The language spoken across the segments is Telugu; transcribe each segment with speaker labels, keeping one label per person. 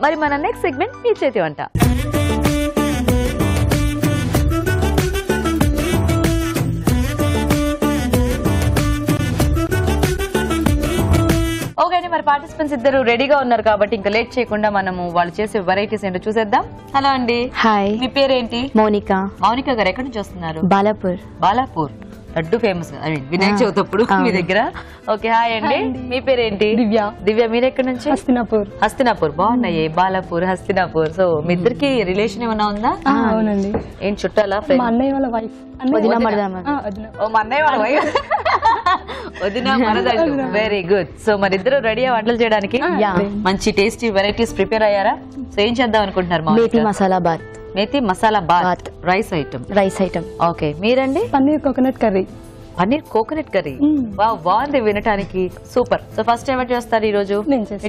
Speaker 1: మరి మన నెక్స్ట్ సెగ్మెంట్ మీ చేతి వంట. ఓకే అండి, మరి పార్టిసిపెంట్స్ ఇద్దరు రెడీగా ఉన్నారు కాబట్టి ఇంకా లేట్ చేయకుండా మనము వాళ్ళు చేసే వెరైటీస్ ఏంటో చూసేద్దాం. హలో అండి.
Speaker 2: హాయ్,
Speaker 1: మీ పేరేంటి?
Speaker 2: మౌనిక.
Speaker 1: మౌనిక గారు ఎక్కడి నుంచి వస్తున్నారు?
Speaker 2: బాలాపూర్.
Speaker 1: బాలాపూర్ లడ్డు ఫేమస్, వినాయక చవితి అప్పుడు మీ దగ్గర. ఓకే, హాయ్ అండి. మీ పేరేంటి?
Speaker 3: దివ్య.
Speaker 1: దివ్య, మీరు ఎక్కడి నుంచి?
Speaker 3: హస్తినాపూర్.
Speaker 1: హస్తినాపూర్, బాగున్నాయి. బాలాపూర్, హస్తినాపూర్. సో మీ ఇద్దరికి రిలేషన్ ఏమన్నా ఉందా?
Speaker 3: అవునండి.
Speaker 1: ఏం చుట్టాలా?
Speaker 3: మా అన్నయ్య వాళ్ళ వైఫ్.
Speaker 1: వదిన మరదలు. Very good. సో మరి ఇద్దరు రెడీ వంటలు చేయడానికి? మంచి టేస్టీ వెరైటీస్ ప్రిపేర్ అయ్యారా? సో ఏం చేద్దాం అనుకుంటున్నారు?
Speaker 2: Methi masala bath.
Speaker 1: Methi masala bath rice item.
Speaker 2: Rice item.
Speaker 1: Okay, మీరండి?
Speaker 3: Paneer coconut curry.
Speaker 1: Paneer coconut curry. బాగుంది వినటానికి. సూపర్. సో ఫస్ట్ టైం చేస్తారు ఈ రోజు?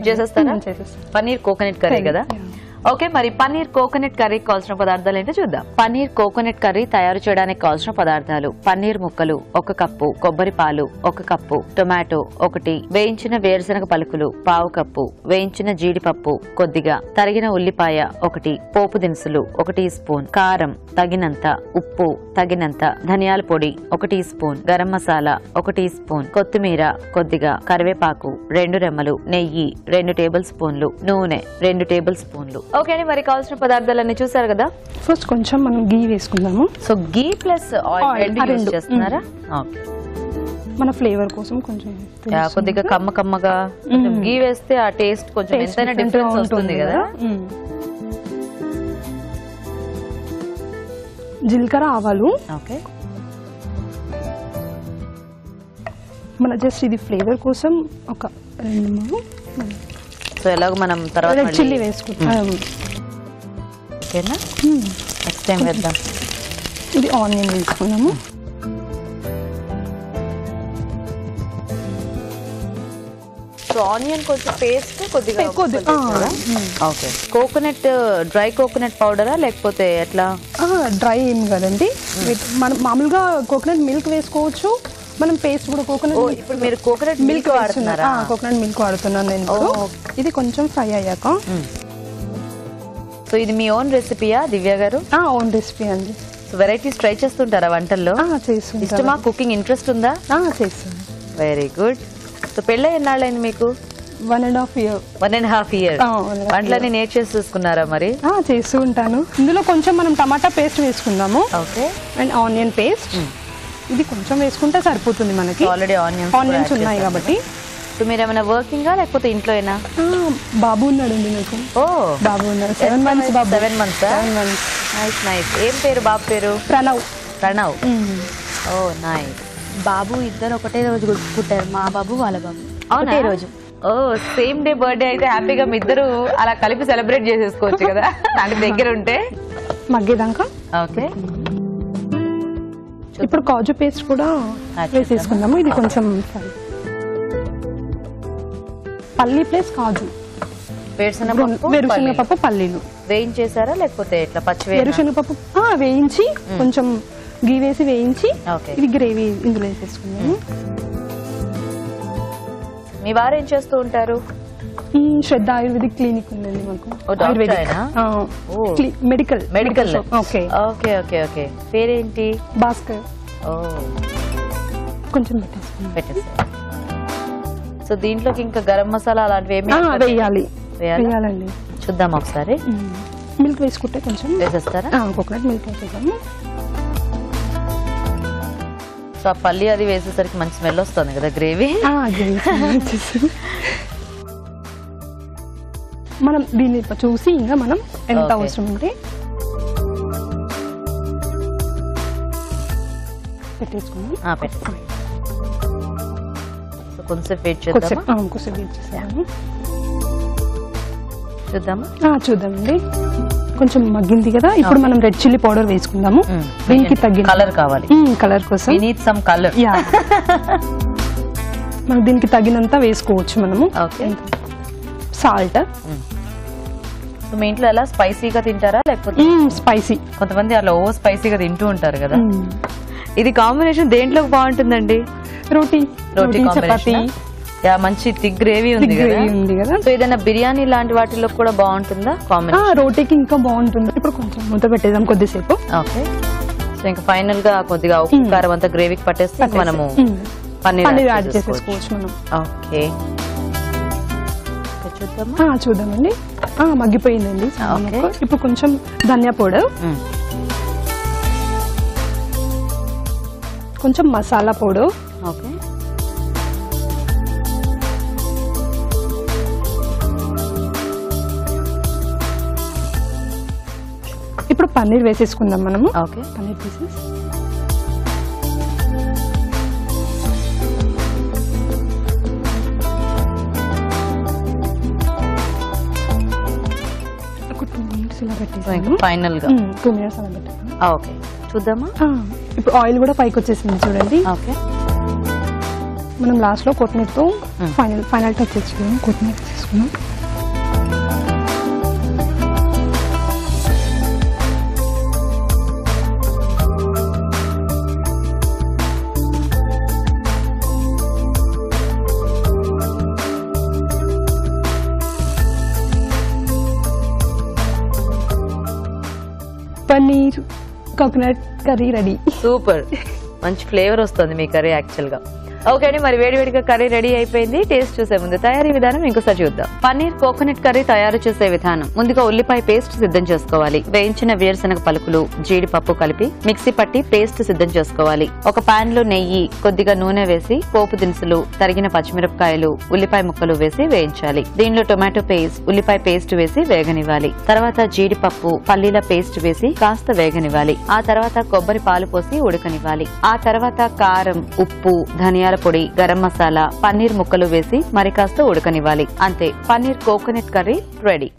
Speaker 1: చేసేస్తారా? పన్నీర్ కోకోనట్ కర్రీ కదా. ఓకే, మరి పన్నీర్ కోకోనట్ కర్రీ కావాల్సిన పదార్థాలు ఏంటో చూద్దాం. పన్నీర్ కోకోనట్ కర్రీ తయారు చేయడానికి కావాల్సిన పదార్థాలు: పన్నీర్ ముక్కలు 1 కప్పు, కొబ్బరి పాలు 1 కప్పు, టొమాటో 1, వేయించిన వేరుశనగ పలుకులు 1/2 కప్పు, వేయించిన జీడిపప్పు కొద్దిగా, తరిగిన ఉల్లిపాయ 1, పోపు దినుసులు 1 టీ స్పూన్, కారం తగినంత, ఉప్పు తగినంత, ధనియాల పొడి 1 teaspoon, garam masala 1 teaspoon, కొత్తిమీర కొద్దిగా, కరివేపాకు 2 రెమ్మలు, నెయ్యి 2 టేబుల్ స్పూన్లు, నూనె 2 టేబుల్ స్పూన్లు. ఓకే అండి, మరి కావాల్సిన పదార్థాలన్నీ చూసారు కదా.
Speaker 3: ఫస్ట్ కొంచెం మనం గీ వేసుకుందాము.
Speaker 1: సో గీ ప్లస్ ఆయిల్ రెండు చేస్తున్నారా? ఓకే,
Speaker 3: మన ఫ్లేవర్ కోసం కొంచెం
Speaker 1: కొద్దిగా కమ్మగా గీ వేస్తే ఆ టేస్ట్ కొంచెం ఎంతైనా డిఫరెన్స్ వస్తుంది కదా.
Speaker 3: జీలకర్ర, ఆవాలు.
Speaker 1: ఓకే,
Speaker 3: మన జస్ట్ ఇది ఫ్లేవర్ కోసం ఒక 2
Speaker 1: సో ఎలాగో మనం తర్వాత
Speaker 3: రెడ్ చిల్లీ వేసుకుంటాం.
Speaker 1: ఓకేనా, నెక్స్ట్ టైం వేద్దాం.
Speaker 3: ఇది ఆనియన్ వేసుకున్నాము.
Speaker 1: సో ఆనియన్ కొంచెం పేస్ట్ కొద్దిగా. ఓకే, కోకోనట్ డ్రై కోకోనట్ పౌడరా లేకపోతే ఎట్లా?
Speaker 3: డ్రై ఏం కదండి, మనం మామూలుగా కోకోనట్ మిల్క్ వేసుకోవచ్చు. మనం పేస్ట్ కూడా కోకోనట్.
Speaker 1: ఇప్పుడు మీరు కోకోనట్ మిల్క్ వాడుతున్నారా?
Speaker 3: కోకోనట్ మిల్క్ వాడుతున్నాను నేను. ఇది కొంచెం ఫ్రై అయ్యాక.
Speaker 1: సో ఇది మీ ఓన్ రెసిపీయా దివ్య గారు?
Speaker 3: ఓన్ రెసిపీ అండి.
Speaker 1: సో వెరైటీస్ ట్రై చేస్తుంటారా వంటల్లో?
Speaker 3: చేస్తుంటా.
Speaker 1: ఇష్టమా? కుకింగ్ ఇంట్రెస్ట్ ఉందా?
Speaker 3: చేస్తాను.
Speaker 1: Very good. సో పెళ్ళి ఎన్నాళ్ళైంది మీకు?
Speaker 3: 1.5 year.
Speaker 1: 1.5 year. వంటలన్నీ నేర్చేసి చూసుకున్నారా మరి?
Speaker 3: చేస్తూ ఉంటాను. ఇందులో కొంచెం మనం టమాటా పేస్ట్ వేసుకుందాము.
Speaker 1: Okay,
Speaker 3: and onion paste. ఇది కొంచెం వేసుకుంటే సరిపోతుంది మనకి.
Speaker 1: ఆల్రెడీ
Speaker 3: ఆనియన్స్ ఉన్నాయి కాబట్టి.
Speaker 1: సో మీరు ఏమైనా వర్కింగా లేకపోతే ఇంట్లోనా?
Speaker 3: బాబు ఉన్నాడండి నాకు. బాబు ఉన్నాడు. 7 months బాబు.
Speaker 1: 7 months. Nice nice. ఏం పేరు బాబు పేరు?
Speaker 3: ప్రణవ్.
Speaker 1: ప్రణవ్. ఓ నైస్.
Speaker 2: బాబు ఇద్దరు ఒకటే రోజు పుట్టారు, మా బాబు వాళ్ళ బాబు ఒకటే రోజు.
Speaker 1: ఓ సేమ్ డే బర్త్డే అయితే హ్యాపీగా మీ ఇద్దరు అలా కలిపి సెలబ్రేట్ చేసేసుకోవచ్చు కదా నాకు దగ్గర ఉంటే.
Speaker 3: మగ్గేదాకా.
Speaker 1: ఓకే,
Speaker 3: ఇప్పుడు కాజు పేస్ట్ కూడా వేసేసుకుందాము. ఇది కొంచెం పల్లి ప్లస్ కాజు. వేరుశనగపప్పు, పల్లీలు
Speaker 1: వేయించేసారా లేకపోతే ఎట్లా పచ్చి?
Speaker 3: వేరుశనగపప్పు వేయించి కొంచెం గీ వేసి వేయించి ఇది గ్రేవీ ఇందులో వేసేసుకున్నాము.
Speaker 1: మీ వారు ఏం చేస్తూ ఉంటారు?
Speaker 3: శ్రద్ధ ఆయుర్వేదిక్ క్లినిక్ ఉందండి మాకు. Medical. Okay
Speaker 1: okay okay okay. పేరేంటి?
Speaker 3: భాస్కర్. కొంచెం పెట్టేస్తాను.
Speaker 1: సో దీంట్లోకి ఇంకా గరం మసాలా అలాంటివి ఏమి
Speaker 3: వేయాలండి?
Speaker 1: చూద్దాం ఒకసారి.
Speaker 3: మిల్క్ వేసుకుంటే కొంచెం వేసేస్తారా? కోకోనట్ మిల్క్ వేసేద్దాము.
Speaker 1: సో ఆ పల్లి అది వేసేసరికి మంచి స్మెల్ వస్తుంది కదా గ్రేవీ.
Speaker 3: మనం దీన్ని చూసి ఇంకా మనం ఎంత అవసరం ఉంటే పెట్టేసుకున్నాం.
Speaker 1: కొంచెం వెయిట్ చేద్దాం.
Speaker 3: చూద్దామండి. కొంచెం మగ్గింది కదా, ఇప్పుడు మనం రెడ్ చిల్లీ పౌడర్ వేసుకుందాము. దీనికి తగ్గిన
Speaker 1: కలర్ కావాలి,
Speaker 3: కలర్ కోసం. మనకు దీనికి తగినంత వేసుకోవచ్చు మనము. సాల్ట్.
Speaker 1: మీ ఇంట్లో ఎలా స్పైసీగా తింటారా లేకపోతే?
Speaker 3: స్పైసీ.
Speaker 1: కొంతమంది అలా ఓ స్పైసీగా తింటూ ఉంటారు కదా. ఇది కాంబినేషన్ దేంట్లోకి బాగుంటుందండి?
Speaker 3: రోటీ, చపాతీ,
Speaker 1: యా మంచి థిక్ గ్రేవీ ఉంది కదా. సో ఏదైనా బిర్యానీ లాంటి వాటిలో కూడా బాగుంటుందా కాంబినేషన్?
Speaker 3: రోటీకి ఇంకా బాగుంటుంది. ఇప్పుడు కొంచెం మూత పెట్టేద్దాం కొద్దిసేపు.
Speaker 1: ఓకే. సో ఇంకా ఫైనల్ గా కొద్దిగా ఉప్పు కారం అంతా గ్రేవీకి పట్టేస్తే మనము పన్నీర్ యాడ్
Speaker 3: చేసేసుకోవచ్చు మనం.
Speaker 1: ఓకే
Speaker 3: చూద్దామండి. మగ్గిపోయిందండి. ఇప్పుడు కొంచెం ధనియా పౌడర్, కొంచెం మసాలా పౌడర్,
Speaker 1: ఓకే,
Speaker 3: ఇప్పుడు పన్నీర్ వేసేసుకుందాం మనము.
Speaker 1: ఓకే,
Speaker 3: పన్నీర్ పీసెస్ ఒక 2 minutes ఇలా పెట్టేసాను.
Speaker 1: ఫైనల్ గా
Speaker 3: 2 minutes అలా పెట్టేసాను.
Speaker 1: ఓకే, చూద్దామా.
Speaker 3: ఇప్పుడు ఆయిల్ కూడా పైకి వచ్చేసింది చూడండి.
Speaker 1: ఓకే,
Speaker 3: మనం లాస్ట్ లో కొత్తిమీర తో ఫైనల్ టచ్ చేసుకున్నాం. కొత్తిమీర తీసుకున్నాం. Paneer coconut curry ready.
Speaker 1: Super, మంచి ఫ్లేవర్ వస్తుంది మీ కర్రీ యాక్చువల్ గా. ఓకే అండి, మరి వేడివేడిగా కర్రీ రెడీ అయిపోయింది. టేస్ట్ చూసే ముందు తయారీ విధానం ఇంకోసారి చూద్దాం. పన్నీర్ కోకోనట్ కర్రీ తయారు చేసే విధానం. ముందుగా ఉల్లిపాయ పేస్ట్ సిద్ధం చేసుకోవాలి. వేయించిన వేరుశనగ పలుకులు, జీడిపప్పు కలిపి మిక్సీ పట్టి పేస్ట్ సిద్ధం చేసుకోవాలి. ఒక పాన్ లో నెయ్యి, కొద్దిగా నూనె వేసి పోపు దినుసులు, తరిగిన పచ్చిమిరపకాయలు, ఉల్లిపాయ ముక్కలు వేసి వేయించాలి. దీనిలో టొమాటో పేస్ట్, ఉల్లిపాయ పేస్ట్ వేసి వేగనివ్వాలి. తర్వాత జీడిపప్పు, పల్లీల పేస్ట్ వేసి కాస్త వేగనివ్వాలి. ఆ తర్వాత కొబ్బరి పాలు పోసి ఉడకనివ్వాలి. ఆ తర్వాత కారం, ఉప్పు, ధనియాల పొడి, గరం మసాలా, పన్నీర్ ముక్కలు వేసి మరి కాస్త ఉడకనివ్వాలి. అంతే, పన్నీర్ కోకోనట్ కర్రీ రెడీ.